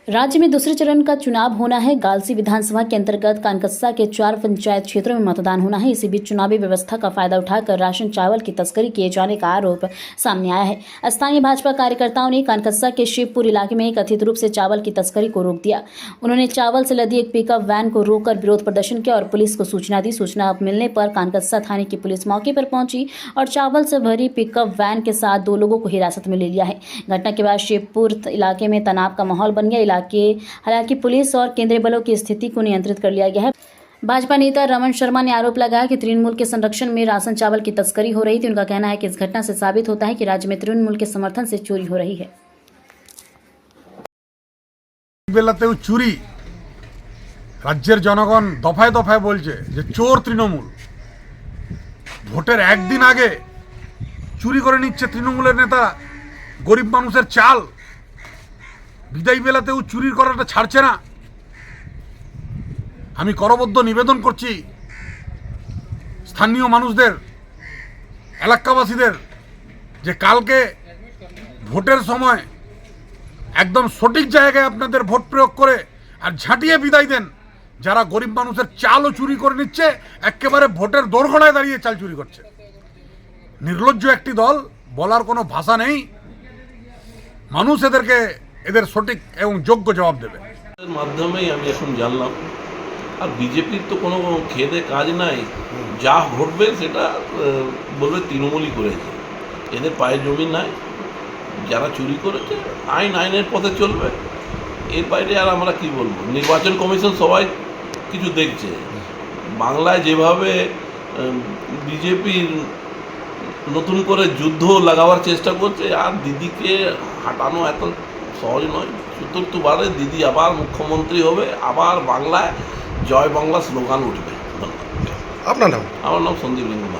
राज्य में दूसरे चरण का चुनाव होना है। गालसी विधानसभा के अंतर्गत कानकस्सा के 4 पंचायत क्षेत्रों में मतदान होना है। इसी बीच चुनावी व्यवस्था का फायदा उठाकर राशन चावल की तस्करी किए जाने का आरोप सामने आया है। स्थानीय भाजपा कार्यकर्ताओं ने कानकस्सा के शिवपुर इलाके में कथित रूप से चावल की तस्करी को रोक दिया। उन्होंने चावल से लदी एक पिकअप वैन को रोककर विरोध प्रदर्शन किया और पुलिस को सूचना दी। सूचना मिलने पर कानकस्सा थाने की पुलिस मौके पर पहुंची और चावल से भरी पिकअप वैन के साथ 2 लोगों को हिरासत में ले लिया है। घटना के बाद शिवपुर इलाके में तनाव का माहौल बन गया। हालांकि पुलिस और केंद्रीय बलों की स्थिति को नियंत्रित कर लिया गया है। भाजपा नेता रमन शर्मा ने आरोप लगाया कि तृणमूल के संरक्षण में राशन चावल की तस्करी हो रही थी। उनका कहना है कि इस घटना से साबित होता है कि राज्य में तृणमूल के समर्थन से चोरी हो रही है। বেলাতেও চুরি রাজ্যের জনগণ দফায় দফায় বলছে যে চোর তৃণমূল। ভোটের একদিন আগে চুরি করে নিচ্ছে তৃণমূলের নেতা গরিব মানুষের চাল। বিদায় বেলাতেও চুরি করাটা ছাড়ছে না। আমি করবদ্ধ নিবেদন করছি স্থানীয় মানুষদের, এলাকাবাসীদের যে কালকে ভোটের সময় একদম সঠিক জায়গায় আপনাদের ভোট প্রয়োগ করে আর ঝাঁটিয়ে বিদায় দেন যারা গরিব মানুষের চালও চুরি করে নিচ্ছে, একেবারে ভোটের দোরগোড়ায় দাঁড়িয়ে চাল চুরি করছে। নির্লজ্জ একটি দল, বলার কোনো ভাষা নেই। মানুষ এদের সঠিক এবং যোগ্য জবাব দেবে। এর মাধ্যমেই আমি এখন জানলাম। আর বিজেপির তো কোনো খেদে কাজ নাই, যা ঘটবে সেটা বলবে তৃণমূলই করেছে। এদের পায়ে জমি নাই, যারা চুরি করেছে আইনের পথে চলবে। এর বাইরে আর আমরা কি বলবো? নির্বাচন কমিশন সবাই কিছু দেখছে। বাংলায় যেভাবে বিজেপির নতুন করে যুদ্ধ লাগাবার চেষ্টা করছে, আর দিদিকে হাঁটানো এত সহজ নয়। চতুর্থবারে দিদি আবার মুখ্যমন্ত্রী হবে, আবার বাংলায় জয় বাংলা স্লোগান উঠবে। আপনার নাম? আমার নাম সন্দীপ লিঙ্গ।